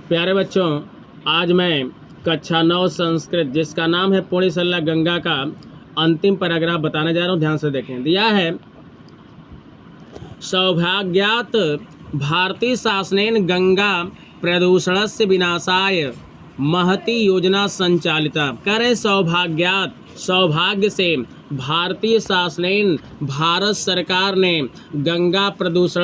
प्यारे बच्चों, आज मैं कक्षा 9 संस्कृत जिसका नाम है पुण्य सलिला गंगा का अंतिम पैराग्राफ बताने जा रहा हूँ। ध्यान से देखें। दिया है, सौभाग्यात् भारतीय शासनेन गंगा प्रदूषणस्य विनाशाय महती योजना संचालिता। कह रहे सौभाग्यात्, सौभाग्य से भारतीय शासनेन भारत सरकार ने गंगा प्रदूषण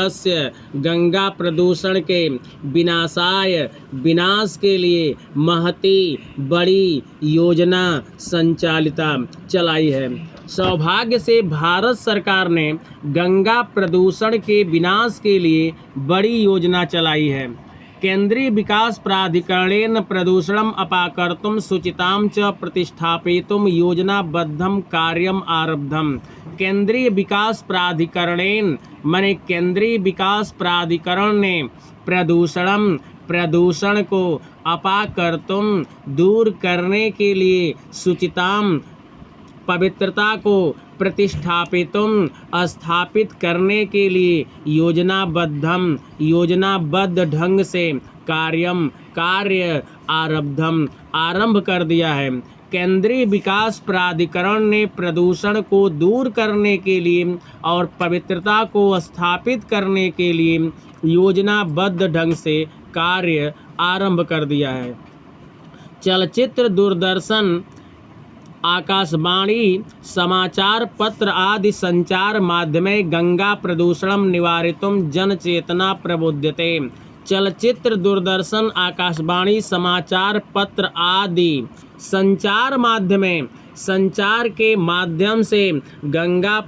के विनाशाय विनाश के लिए महती बड़ी योजना संचालिता चलाई है। सौभाग्य से भारत सरकार ने गंगा प्रदूषण के विनाश के लिए बड़ी योजना चलाई है। केंद्रीय विकास प्राधिकरणेन प्रदूषणम् अपाकर्तुं सूचितां च प्रतिष्ठापयितुं योजनाबद्धं कार्यम् आरब्धम्। केंद्रीय विकास प्राधिकरणेन माने केंद्रीय विकास प्राधिकरण ने प्रदूषण को अपाकर्तुं दूर करने के लिए सूचितां पवित्रता को स्थापित करने के लिए योजनाबद्ध ढंग से कार्य आरंभ कर दिया है। केंद्रीय विकास प्राधिकरण ने प्रदूषण को दूर करने के लिए और पवित्रता को स्थापित करने के लिए योजनाबद्ध ढंग से कार्य आरंभ कर दिया है। चलचित्र, दूरदर्शन, आकाशवाणी, समाचार पत्र आदि संचार माध्यमे गंगा प्रदूषणं निवारितुं जनचेतना प्रबोध्यते। चलचित्र, दूरदर्शन, आकाशवाणी, समाचार पत्र आदि संचार के माध्यम से गंगा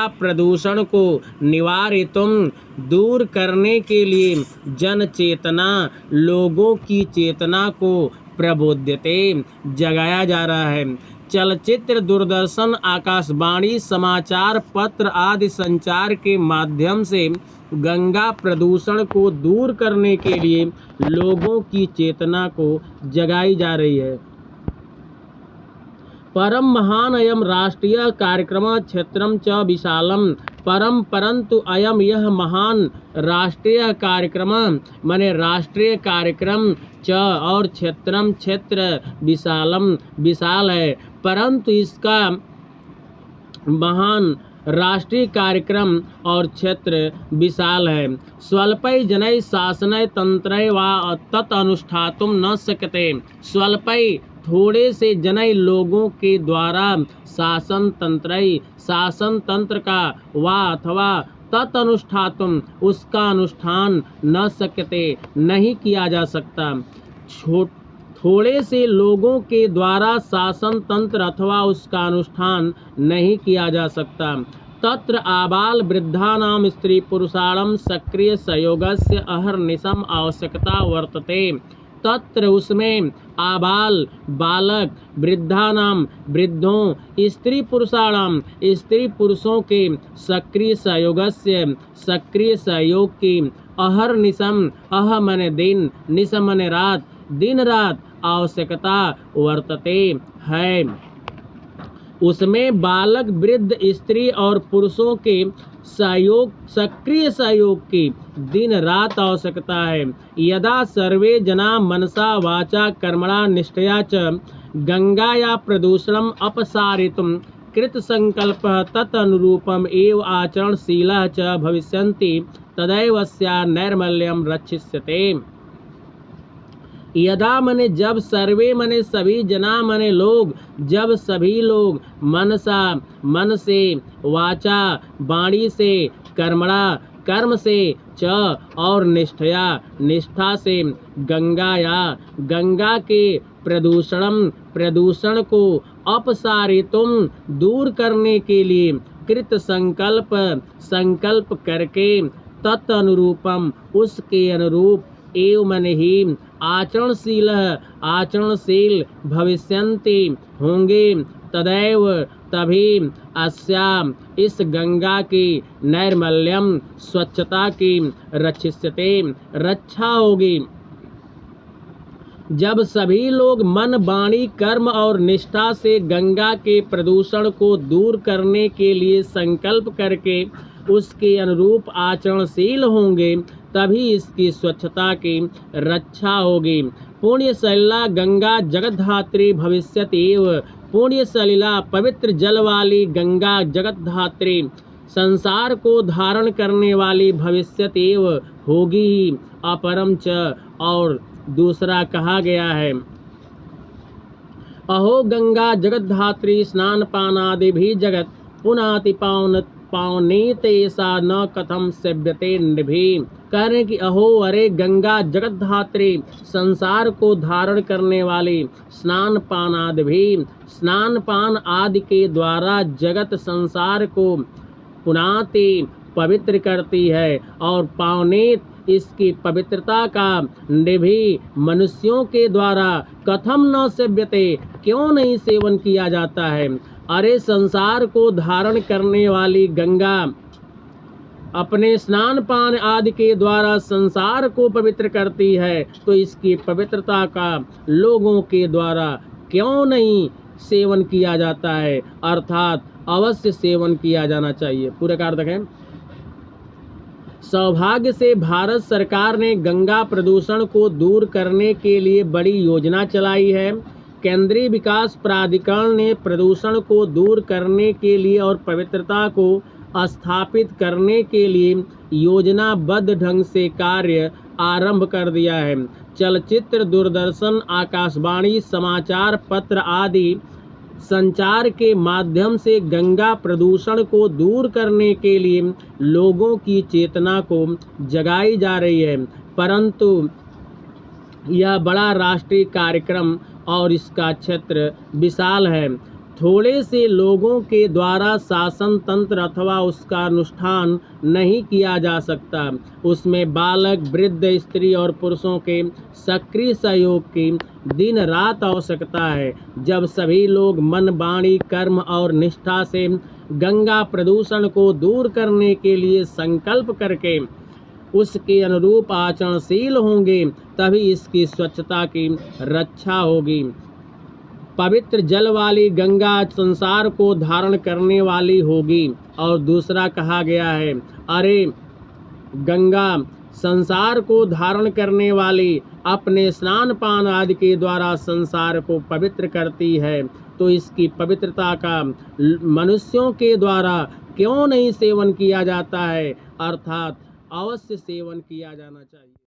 प्रदूषण को निवारितुं दूर करने के लिए जनचेतना, लोगों की चेतना को प्रबोध्यते, जगाया जा रहा है। चलचित्र, दूरदर्शन, आकाशवाणी, समाचार पत्र आदि संचार के माध्यम से गंगा प्रदूषण को दूर करने के लिए लोगों की चेतना को जगाई जा रही है। परम महान अयम राष्ट्रीय कार्यक्रम क्षेत्रम च विशालम। परंतु अयम यह महान राष्ट्रीय कार्यक्रम माने राष्ट्रीय कार्यक्रम च और क्षेत्रम क्षेत्र विशाल है। परंतु इसका महान राष्ट्रीय कार्यक्रम और क्षेत्र विशाल है। स्वल्पै जनैः शासनै तंत्रै वा तत् अनुष्ठातुं न शक्यते। स्वल्पै थोड़े से जनैः लोगों के द्वारा शासन तंत्र का वा अथवा तत् अनुष्ठातुं उसका अनुष्ठान न शक्यते नहीं किया जा सकता। थोड़े से लोगों के द्वारा शासन तंत्र अथवा उसका अनुष्ठान नहीं किया जा सकता। तत्र आबाल वृद्धानां स्त्री पुरुषाणां सक्रिय सहयोगस्य अहर्निशम् आवश्यकता वर्तते। तत्र उसमें आबाल बालक, वृद्धानाम वृद्धों, स्त्री पुरुषों के सक्रिय सहयोग की अहर्निशम, अह मने दिन, निश मने रात, दिन रात आवश्यकता वर्तते है। उसमें बालक, वृद्ध, स्त्री और पुरुषों के सक्रिय सहयोग की दिन रात आवश्यकता है। यदा सर्वे जना मनसा वाचा कर्मणा निष्ठया च गंगाया प्रदूषणम् अपसारितुं कृत संकल्पः तत् अनुरूपम् एव आचरणशीलः च भविष्यन्ति तदैव स्या नैर्मल्यं रक्षिष्यते। यदा मने जब, सर्वे मने सभी, जना मने लोग, जब सभी लोग, मनसा मन से, वाचा वाणी से, कर्मणा कर्म से, च और निष्ठा से गंगा के प्रदूषण को अपसारितुं दूर करने के लिए कृत संकल्प करके तत् अनुरूपम उसके अनुरूप एव मन ही आचरणशील भविष्यन्ति होंगे तदैव तभी अस्याम इस गंगा की नैर्मल्यम स्वच्छता की रक्षिष्यते रक्षा होगी। जब सभी लोग मन, वाणी, कर्म और निष्ठा से गंगा के प्रदूषण को दूर करने के लिए संकल्प करके उसके अनुरूप आचरणशील होंगे तभी इसकी स्वच्छता की रक्षा होगी। पुण्य सलिला गंगा जगद्धात्री भविष्यति एव। पुण्य सलिला पवित्र जल वाली गंगा जगद्धात्री संसार को धारण करने वाली भविष्यति एव होगी ही। अपरम च और दूसरा कहा गया है, अहो गंगा जगद्धात्री स्नान पानादि भी जगत पुनाति पावनीत ऐसा न कथम सेव्यते निभि। कह रहे कि अहो अरे गंगा जगद्धात्री संसार को धारण करने वाली स्नान पान आदि भी, स्नान पान आदि के द्वारा जगत संसार को पुनाति पवित्र करती है और पावनीत इसकी पवित्रता का निभि मनुष्यों के द्वारा कथम न सेव्यते क्यों नहीं सेवन किया जाता है। अरे संसार को धारण करने वाली गंगा अपने स्नान पान आदि के द्वारा संसार को पवित्र करती है, तो इसकी पवित्रता का लोगों के द्वारा क्यों नहीं सेवन किया जाता है, अर्थात अवश्य सेवन किया जाना चाहिए। पूरे का अर्थ है, सौभाग्य से भारत सरकार ने गंगा प्रदूषण को दूर करने के लिए बड़ी योजना चलाई है। केंद्रीय विकास प्राधिकरण ने प्रदूषण को दूर करने के लिए और पवित्रता को स्थापित करने के लिए योजनाबद्ध ढंग से कार्य आरंभ कर दिया है। चलचित्र, दूरदर्शन, आकाशवाणी, समाचार पत्र आदि संचार के माध्यम से गंगा प्रदूषण को दूर करने के लिए लोगों की चेतना को जगाई जा रही है, परंतु यह बड़ा राष्ट्रीय कार्यक्रम और इसका क्षेत्र विशाल है। थोड़े से लोगों के द्वारा शासन तंत्र अथवा उसका अनुष्ठान नहीं किया जा सकता। उसमें बालक, वृद्ध, स्त्री और पुरुषों के सक्रिय सहयोग की दिन रात आवश्यकता है। जब सभी लोग मन, वाणी, कर्म और निष्ठा से गंगा प्रदूषण को दूर करने के लिए संकल्प करके उसके अनुरूप आचरणशील होंगे, तभी इसकी स्वच्छता की रक्षा होगी। पवित्र जल वाली गंगा संसार को धारण करने वाली होगी। और दूसरा कहा गया है, अरे गंगा संसार को धारण करने वाली अपने स्नान पान आदि के द्वारा संसार को पवित्र करती है, तो इसकी पवित्रता का मनुष्यों के द्वारा क्यों नहीं सेवन किया जाता है, अर्थात अवश्य सेवन किया जाना चाहिए।